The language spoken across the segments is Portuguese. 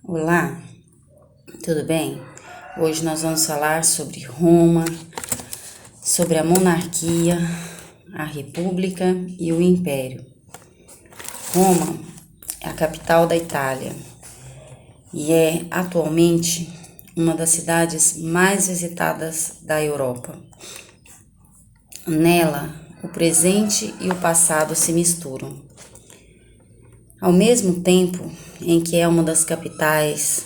Olá, tudo bem? Hoje nós vamos falar sobre Roma, sobre a monarquia, a república e o império. Roma é a capital da Itália e é atualmente uma das cidades mais visitadas da Europa. Nela, o presente e o passado se misturam. Ao mesmo tempo em que é uma das capitais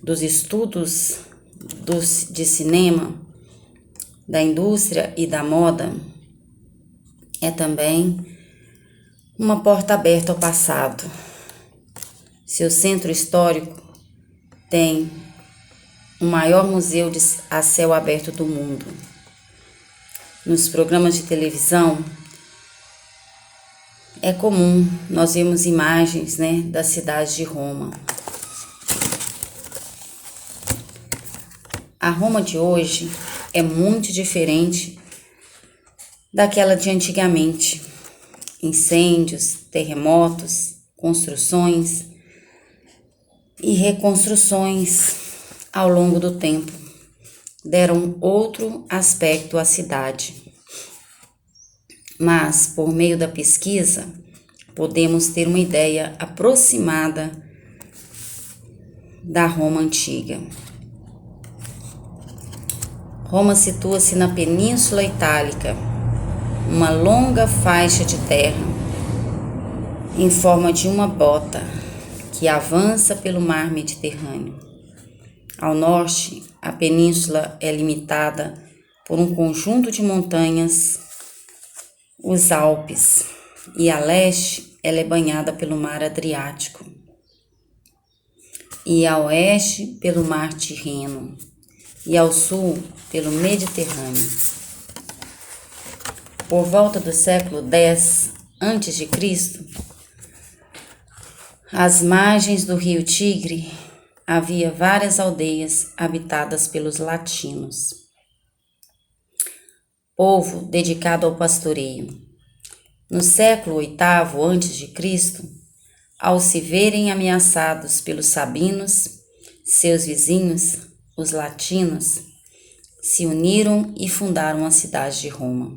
dos estudos de cinema, da indústria e da moda, é também uma porta aberta ao passado. Seu centro histórico tem o maior museu a céu aberto do mundo. Nos programas de televisão, é comum nós vermos imagens, da cidade de Roma. A Roma de hoje é muito diferente daquela de antigamente. Incêndios, terremotos, construções e reconstruções ao longo do tempo deram outro aspecto à cidade. Mas, por meio da pesquisa, podemos ter uma ideia aproximada da Roma antiga. Roma situa-se na Península Itálica, uma longa faixa de terra em forma de uma bota que avança pelo mar Mediterrâneo. Ao norte, a península é limitada por um conjunto de montanhas, os Alpes, e a leste ela é banhada pelo mar Adriático e a oeste pelo mar Tirreno e ao sul pelo Mediterrâneo. Por volta do século X a.C., às margens do rio Tigre havia várias aldeias habitadas pelos latinos, povo dedicado ao pastoreio. No século VIII a.C., ao se verem ameaçados pelos sabinos, seus vizinhos, os latinos, se uniram e fundaram a cidade de Roma.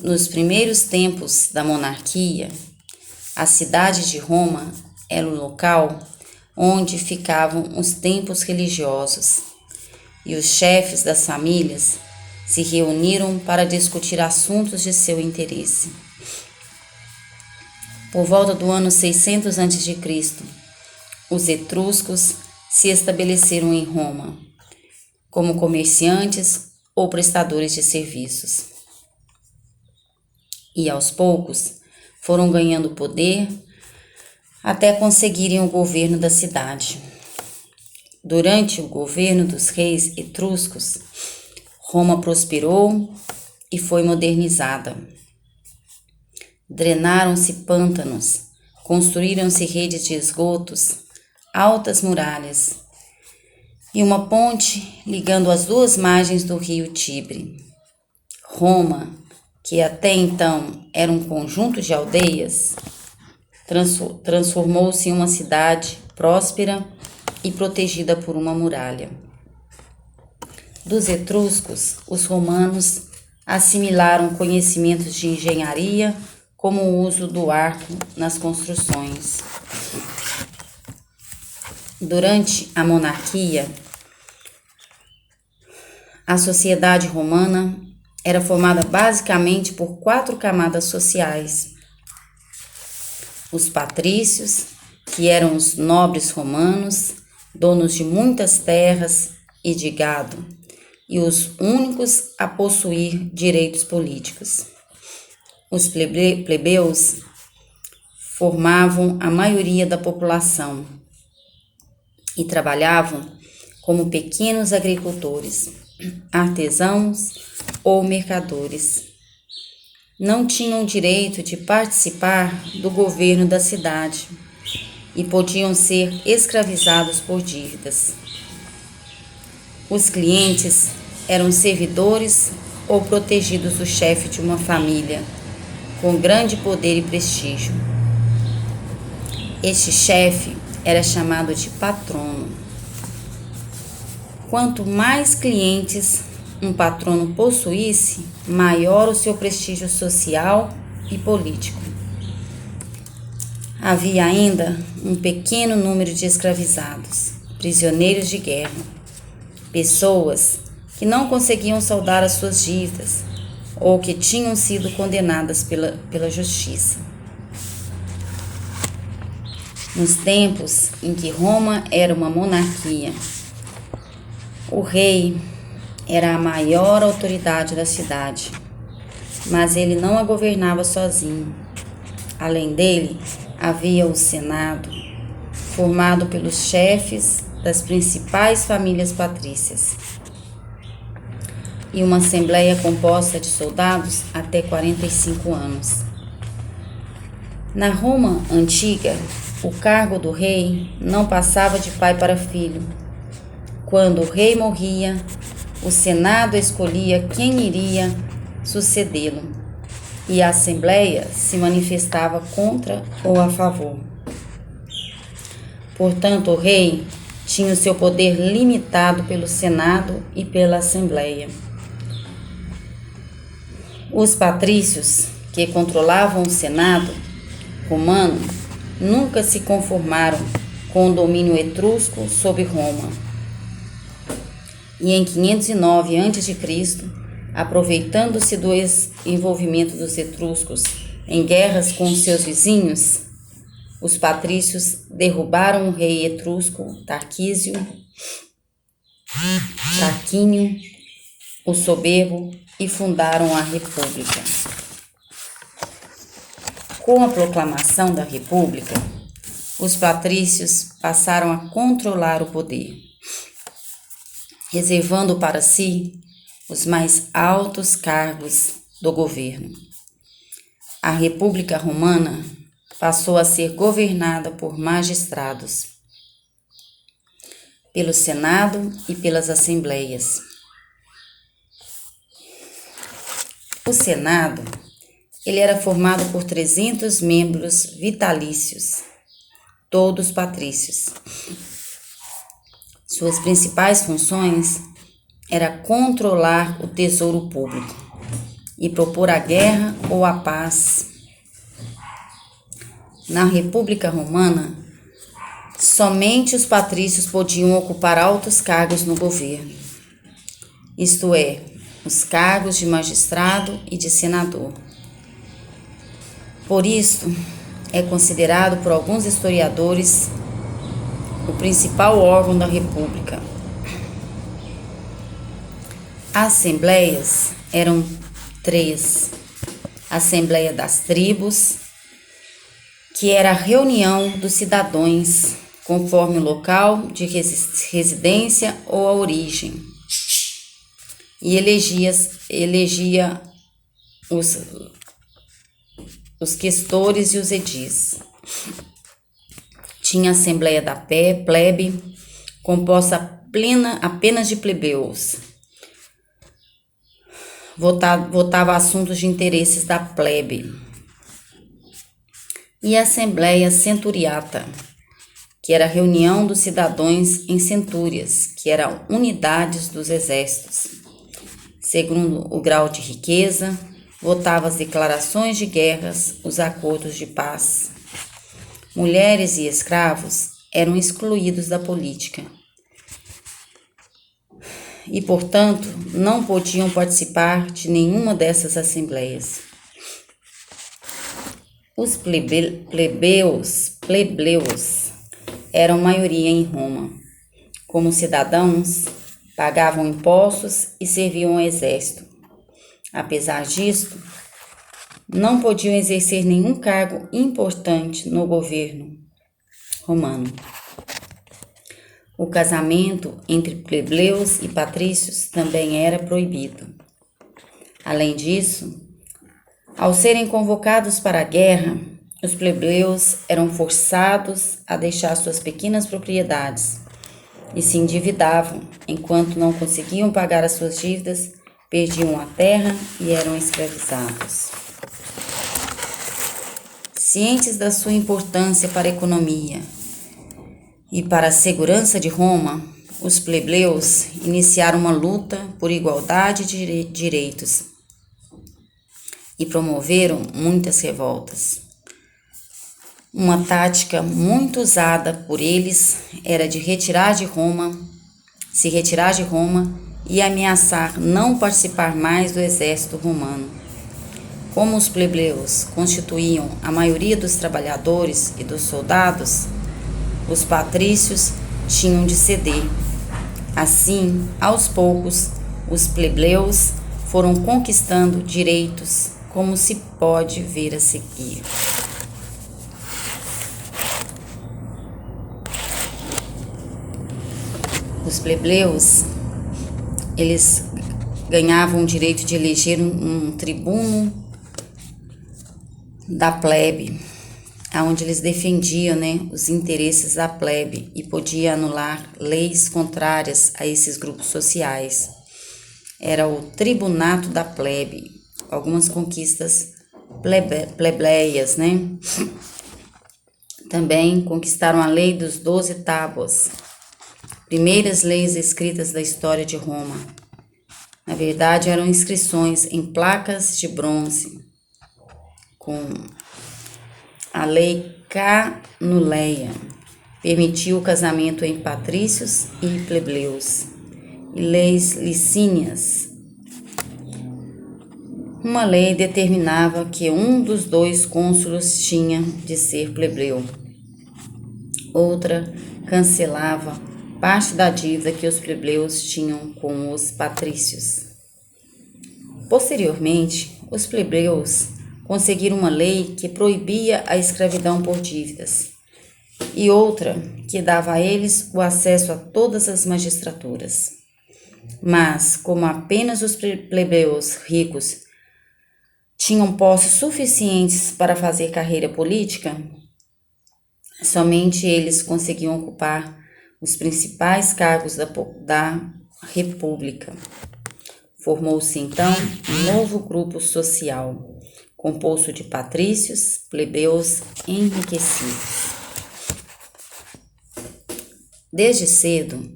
Nos primeiros tempos da monarquia, a cidade de Roma era o local onde ficavam os templos religiosos, e os chefes das famílias se reuniram para discutir assuntos de seu interesse. Por volta do ano 600 a.C., os etruscos se estabeleceram em Roma, como comerciantes ou prestadores de serviços. E aos poucos foram ganhando poder até conseguirem o governo da cidade. Durante o governo dos reis etruscos, Roma prosperou e foi modernizada. Drenaram-se pântanos, construíram-se redes de esgotos, altas muralhas e uma ponte ligando as duas margens do rio Tibre. Roma, que até então era um conjunto de aldeias, transformou-se em uma cidade próspera e protegida por uma muralha. Dos etruscos, os romanos assimilaram conhecimentos de engenharia, como o uso do arco nas construções. Durante a monarquia, a sociedade romana era formada basicamente por 4 camadas sociais: os patrícios, que eram os nobres romanos, donos de muitas terras e de gado, e os únicos a possuir direitos políticos. Os plebeus formavam a maioria da população e trabalhavam como pequenos agricultores, artesãos ou mercadores. Não tinham direito de participar do governo da cidade e podiam ser escravizados por dívidas. Os clientes eram servidores ou protegidos do chefe de uma família com grande poder e prestígio. Este chefe era chamado de patrono. Quanto mais clientes um patrono possuísse, maior o seu prestígio social e político. Havia ainda um pequeno número de escravizados, prisioneiros de guerra, pessoas que não conseguiam saldar as suas dívidas ou que tinham sido condenadas pela justiça. Nos tempos em que Roma era uma monarquia, o rei era a maior autoridade da cidade, mas ele não a governava sozinho. Além dele, havia o Senado, formado pelos chefes das principais famílias patrícias, e uma assembleia composta de soldados até 45 anos. Na Roma antiga, o cargo do rei não passava de pai para filho. Quando o rei morria, o Senado escolhia quem iria sucedê-lo, e a Assembleia se manifestava contra ou a favor. Portanto, o rei tinha o seu poder limitado pelo Senado e pela Assembleia. Os patrícios, que controlavam o Senado romano, nunca se conformaram com o domínio etrusco sobre Roma. E em 509 a.C., aproveitando-se do envolvimento dos etruscos em guerras com seus vizinhos, os patrícios derrubaram o rei etrusco Tarquínio, o soberbo, e fundaram a República. Com a proclamação da República, os patrícios passaram a controlar o poder, reservando para si os mais altos cargos do governo. A República Romana passou a ser governada por magistrados, pelo Senado e pelas assembleias. O Senado, ele era formado por 300 membros vitalícios, todos patrícios. Suas principais funções era controlar o tesouro público e propor a guerra ou a paz. Na República Romana, somente os patrícios podiam ocupar altos cargos no governo, isto é, os cargos de magistrado e de senador. Por isso, é considerado por alguns historiadores o principal órgão da República. As assembleias eram 3. A Assembleia das Tribos, que era a reunião dos cidadãos conforme o local de residência ou a origem, e elegia os questores e os edis. Tinha a Assembleia da Plebe, composta apenas de plebeus. Votava assuntos de interesses da plebe. E a Assembleia Centuriata, que era a reunião dos cidadãos em centúrias, que eram unidades dos exércitos. Segundo o grau de riqueza, votava as declarações de guerras, os acordos de paz. Mulheres e escravos eram excluídos da política e, portanto, não podiam participar de nenhuma dessas assembleias. Os plebeus eram maioria em Roma. Como cidadãos, pagavam impostos e serviam ao exército. Apesar disto, não podiam exercer nenhum cargo importante no governo romano. O casamento entre plebeus e patrícios também era proibido. Além disso, ao serem convocados para a guerra, os plebeus eram forçados a deixar suas pequenas propriedades e se endividavam. Enquanto não conseguiam pagar as suas dívidas, perdiam a terra e eram escravizados. Cientes da sua importância para a economia e para a segurança de Roma, os plebeus iniciaram uma luta por igualdade de direitos e promoveram muitas revoltas. Uma tática muito usada por eles era de se retirar de Roma e ameaçar não participar mais do exército romano. Como os plebeus constituíam a maioria dos trabalhadores e dos soldados, os patrícios tinham de ceder. Assim, aos poucos, os plebeus foram conquistando direitos, como se pode ver a seguir. Os plebeus, eles ganhavam o direito de eleger um tribuno da plebe, onde eles defendiam, os interesses da plebe e podia anular leis contrárias a esses grupos sociais. Era o tribunato da plebe, algumas conquistas plebeias, Também conquistaram a lei dos 12 tábuas, primeiras leis escritas da história de Roma. Na verdade, eram inscrições em placas de bronze, com a lei Canuleia, permitiu o casamento entre patrícios e plebeus, e leis licínias. Uma lei determinava que um dos dois cônsulos tinha de ser plebeu. Outra cancelava parte da dívida que os plebeus tinham com os patrícios. Posteriormente, os plebeus conseguiram uma lei que proibia a escravidão por dívidas e outra que dava a eles o acesso a todas as magistraturas. Mas, como apenas os plebeus ricos tinham posses suficientes para fazer carreira política, somente eles conseguiam ocupar os principais cargos da República. Formou-se então um novo grupo social, composto de patrícios, plebeus enriquecidos. Desde cedo,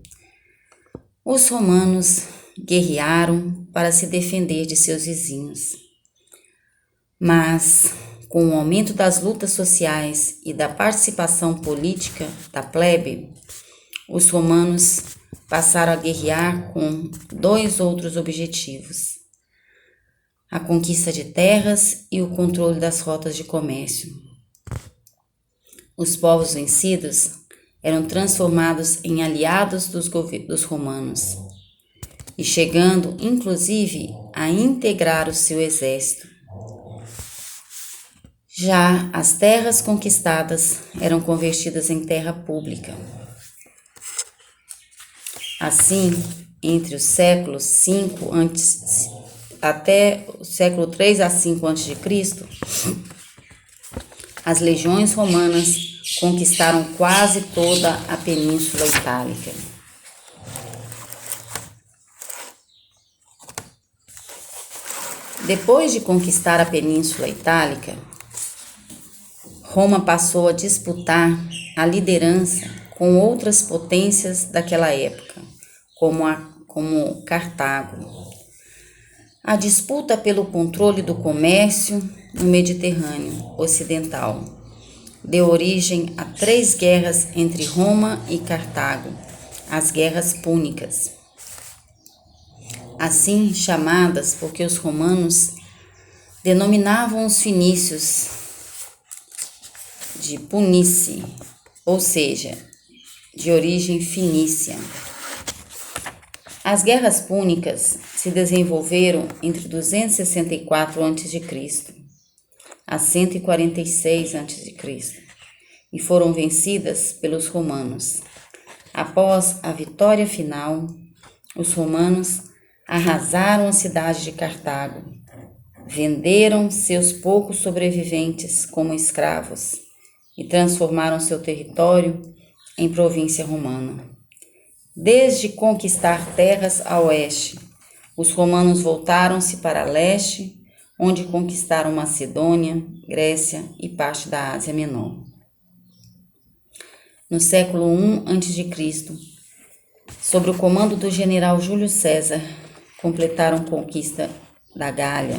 os romanos guerrearam para se defender de seus vizinhos. Mas, com o aumento das lutas sociais e da participação política da plebe, os romanos passaram a guerrear com dois outros objetivos: a conquista de terras e o controle das rotas de comércio. Os povos vencidos eram transformados em aliados dos romanos e chegando, inclusive, a integrar o seu exército. Já as terras conquistadas eram convertidas em terra pública. Assim, entre os séculos 5 até o século 3 a 5 a.C., as legiões romanas conquistaram quase toda a Península Itálica. Depois de conquistar a Península Itálica, Roma passou a disputar a liderança com outras potências daquela época, como Cartago. A disputa pelo controle do comércio no Mediterrâneo Ocidental deu origem a 3 guerras entre Roma e Cartago, as Guerras Púnicas. Assim chamadas porque os romanos denominavam os fenícios de Punice, ou seja, de origem fenícia. As Guerras Púnicas se desenvolveram entre 264 a.C. a 146 a.C. e foram vencidas pelos romanos. Após a vitória final, os romanos arrasaram a cidade de Cartago, venderam seus poucos sobreviventes como escravos e transformaram seu território em província romana. Desde conquistar terras a oeste, os romanos voltaram-se para leste, onde conquistaram Macedônia, Grécia e parte da Ásia Menor. No século I a.C., sob o comando do general Júlio César, completaram conquista da Gália,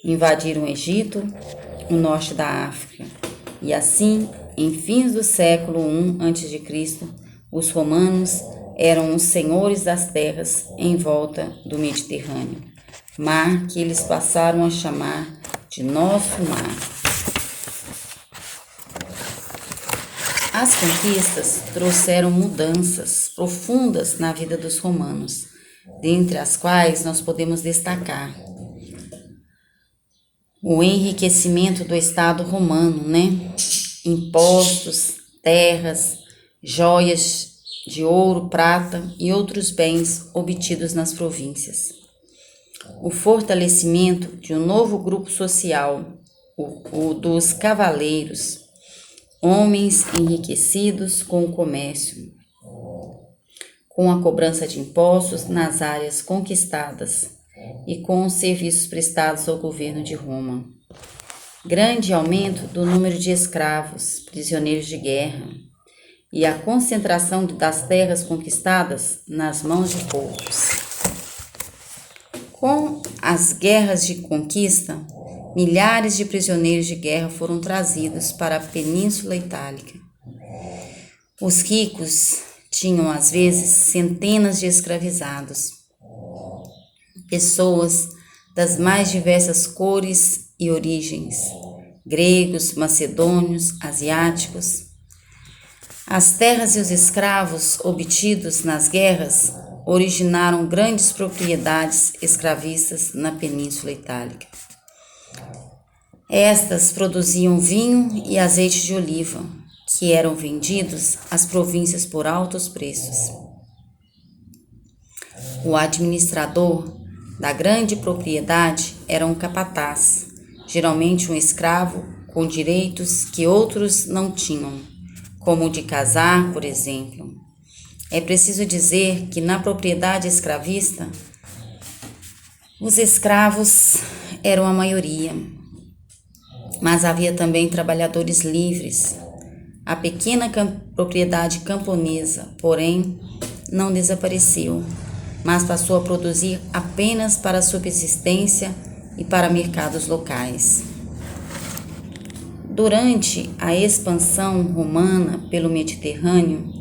invadiram o Egito, o norte da África, e assim, em fins do século I a.C., os romanos eram os senhores das terras em volta do Mediterrâneo, mar que eles passaram a chamar de Nosso Mar. As conquistas trouxeram mudanças profundas na vida dos romanos, dentre as quais nós podemos destacar o enriquecimento do Estado romano, Impostos, terras, joias de ouro, prata e outros bens obtidos nas províncias. O fortalecimento de um novo grupo social, o dos cavaleiros, homens enriquecidos com o comércio, com a cobrança de impostos nas áreas conquistadas e com os serviços prestados ao governo de Roma. Grande aumento do número de escravos, prisioneiros de guerra e a concentração das terras conquistadas nas mãos de poucos. Com as guerras de conquista, milhares de prisioneiros de guerra foram trazidos para a Península Itálica. Os ricos tinham, às vezes, centenas de escravizados, pessoas das mais diversas cores e origens, gregos, macedônios, asiáticos. As terras e os escravos obtidos nas guerras originaram grandes propriedades escravistas na Península Itálica. Estas produziam vinho e azeite de oliva, que eram vendidos às províncias por altos preços. O administrador da grande propriedade era um capataz, geralmente um escravo com direitos que outros não tinham, como o de casar, por exemplo. É preciso dizer que na propriedade escravista, os escravos eram a maioria, mas havia também trabalhadores livres. A pequena propriedade camponesa, porém, não desapareceu, mas passou a produzir apenas para subsistência e para mercados locais. Durante a expansão romana pelo Mediterrâneo,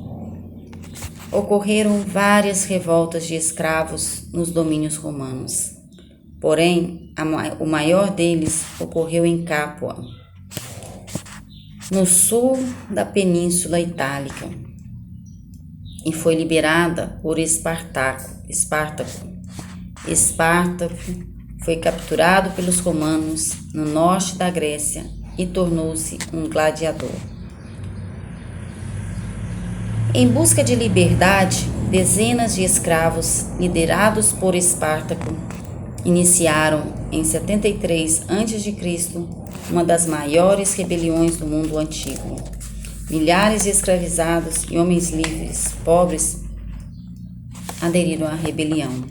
ocorreram várias revoltas de escravos nos domínios romanos. Porém, o maior deles ocorreu em Capua, no sul da Península Itálica, e foi liberada por Espartaco. Espartaco foi capturado pelos romanos no norte da Grécia e tornou-se um gladiador. Em busca de liberdade, dezenas de escravos, liderados por Espartaco, iniciaram em 73 a.C. uma das maiores rebeliões do mundo antigo. Milhares de escravizados e homens livres, pobres, aderiram à rebelião.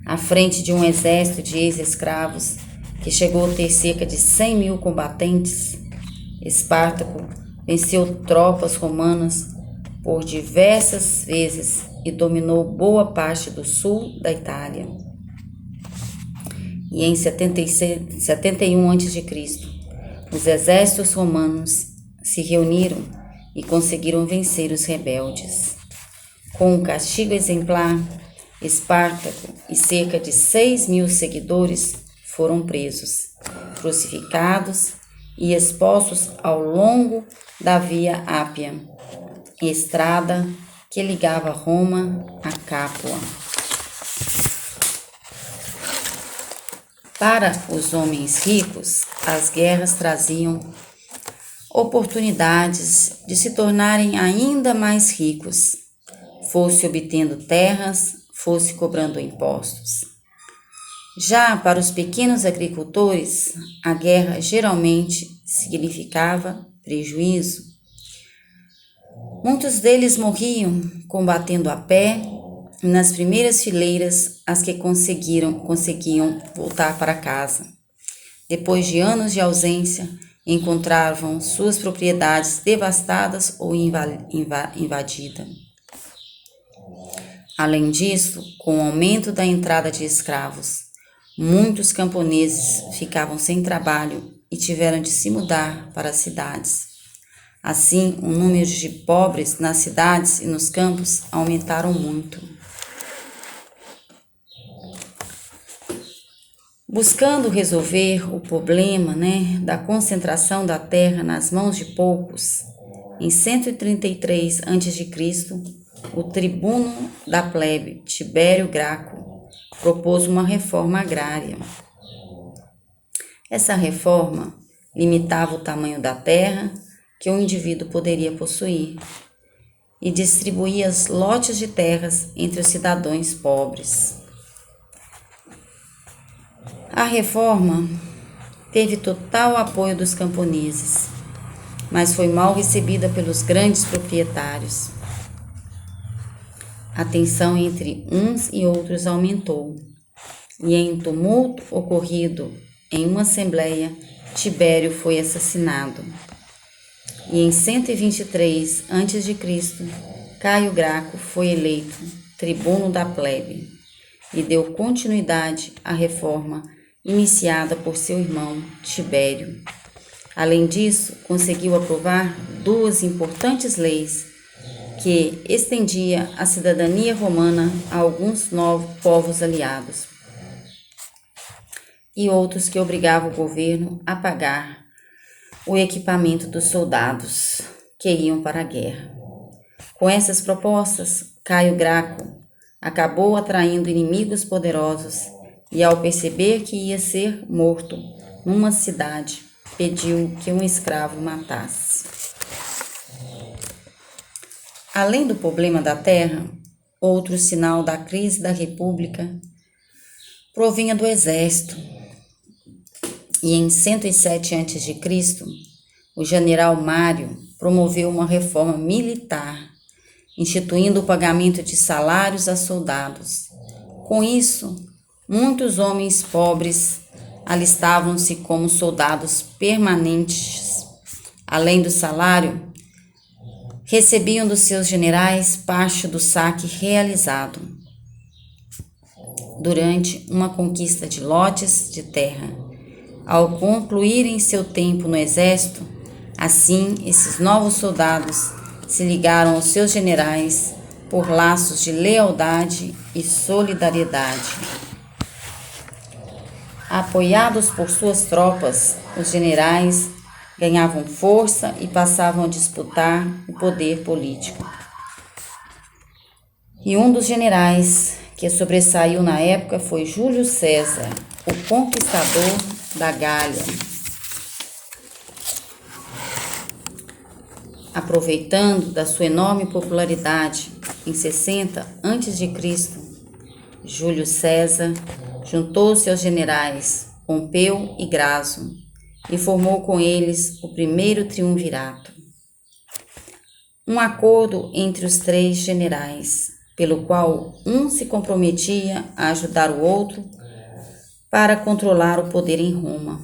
À frente de um exército de ex-escravos, que chegou a ter cerca de 100 mil combatentes, Espartaco venceu tropas romanas por diversas vezes e dominou boa parte do sul da Itália. E em 71 a.C., os exércitos romanos se reuniram e conseguiram vencer os rebeldes. Com um castigo exemplar, Espartaco e cerca de 6 mil seguidores foram presos, crucificados e expostos ao longo da Via Ápia, estrada que ligava Roma a Capua. Para os homens ricos, as guerras traziam oportunidades de se tornarem ainda mais ricos, fosse obtendo terras, fosse cobrando impostos. Já para os pequenos agricultores, a guerra geralmente significava prejuízo. Muitos deles morriam combatendo a pé, e nas primeiras fileiras as que conseguiam voltar para casa. depois de anos de ausência, encontravam suas propriedades devastadas ou invadidas. Além disso, com o aumento da entrada de escravos, muitos camponeses ficavam sem trabalho e tiveram de se mudar para as cidades. Assim, o número de pobres nas cidades e nos campos aumentaram muito. Buscando resolver o problema, da concentração da terra nas mãos de poucos, em 133 a.C., o tribuno da plebe, Tibério Graco, propôs uma reforma agrária. Essa reforma limitava o tamanho da terra que um indivíduo poderia possuir e distribuía os lotes de terras entre os cidadãos pobres. A reforma teve total apoio dos camponeses, mas foi mal recebida pelos grandes proprietários. A tensão entre uns e outros aumentou, e em tumulto ocorrido em uma assembleia, Tibério foi assassinado. E em 123 a.C., Caio Graco foi eleito tribuno da plebe e deu continuidade à reforma iniciada por seu irmão Tibério. Além disso, conseguiu aprovar duas importantes leis que estendia a cidadania romana a alguns novos povos aliados e outros que obrigavam o governo a pagar o equipamento dos soldados que iam para a guerra. Com essas propostas, Caio Graco acabou atraindo inimigos poderosos e, ao perceber que ia ser morto numa cidade, pediu que um escravo matasse. Além do problema da terra, outro sinal da crise da República provinha do exército. E em 107 a.C., o general Mário promoveu uma reforma militar, instituindo o pagamento de salários a soldados. Com isso, muitos homens pobres alistavam-se como soldados permanentes. Além do salário, recebiam dos seus generais parte do saque realizado durante uma conquista de lotes de terra. Ao concluírem seu tempo no exército, assim, esses novos soldados se ligaram aos seus generais por laços de lealdade e solidariedade. Apoiados por suas tropas, os generais ganhavam força e passavam a disputar o poder político. E um dos generais que sobressaiu na época foi Júlio César, o conquistador da Gália. Aproveitando da sua enorme popularidade, em 60 a.C., Júlio César juntou-se aos generais Pompeu e Graso e formou com eles o primeiro triunvirato. Um acordo entre os três generais, pelo qual um se comprometia a ajudar o outro para controlar o poder em Roma.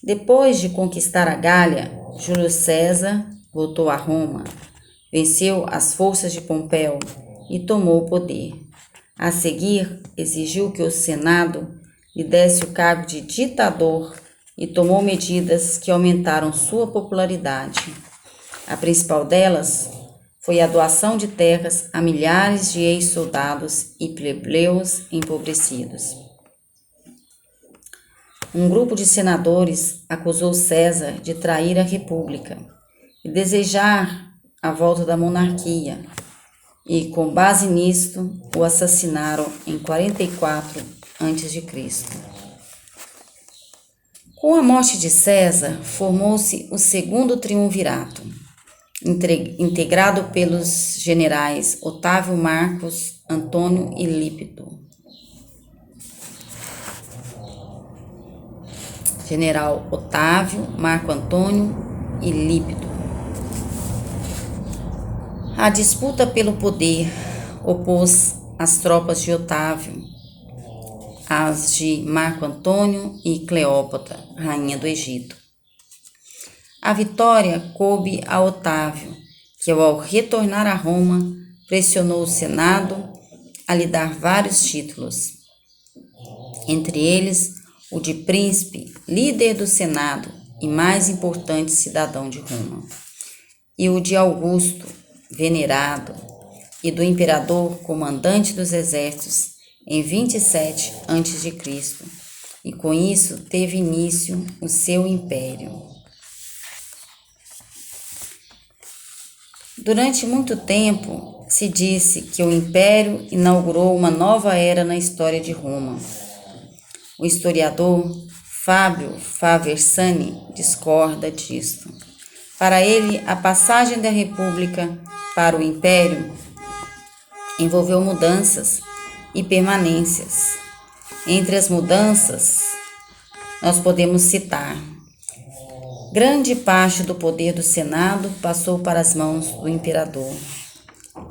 Depois de conquistar a Gália, Júlio César voltou a Roma, venceu as forças de Pompeu e tomou o poder. A seguir, exigiu que o Senado lhe desse o cargo de ditador e tomou medidas que aumentaram sua popularidade. A principal delas foi a doação de terras a milhares de ex-soldados e plebeus empobrecidos. Um grupo de senadores acusou César de trair a República e desejar a volta da monarquia, e, com base nisto, o assassinaram em 44 a.C. Com a morte de César, formou-se o segundo triunvirato, integrado pelos generais Otávio, Marcos Antônio e Lípido. General Otávio, Marco Antônio e Lípido. A disputa pelo poder opôs as tropas de Otávio as de Marco Antônio e Cleópatra, rainha do Egito. A vitória coube a Otávio, que ao retornar a Roma, pressionou o Senado a lhe dar vários títulos, entre eles o de príncipe, líder do Senado e mais importante cidadão de Roma, e o de Augusto, venerado, e do imperador, comandante dos exércitos, em 27 a.C., e com isso teve início o seu império. Durante muito tempo, se disse que o império inaugurou uma nova era na história de Roma. O historiador Fábio Faversani discorda disto. Para ele, a passagem da República para o Império envolveu mudanças e permanências. Entre as mudanças, nós podemos citar: grande parte do poder do Senado passou para as mãos do imperador.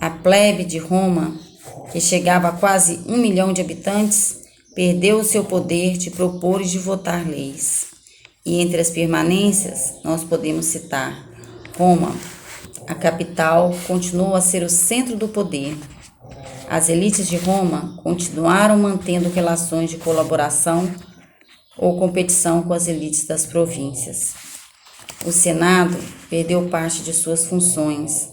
A plebe de Roma, que chegava a quase 1 milhão de habitantes, perdeu o seu poder de propor e de votar leis. E entre as permanências, nós podemos citar Roma. A capital continuou a ser o centro do poder. As elites de Roma continuaram mantendo relações de colaboração ou competição com as elites das províncias. O Senado perdeu parte de suas funções,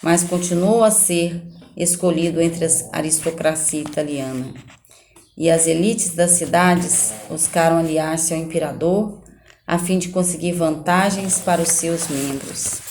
mas continuou a ser escolhido entre a aristocracia italiana. E as elites das cidades buscaram aliar-se ao imperador a fim de conseguir vantagens para os seus membros.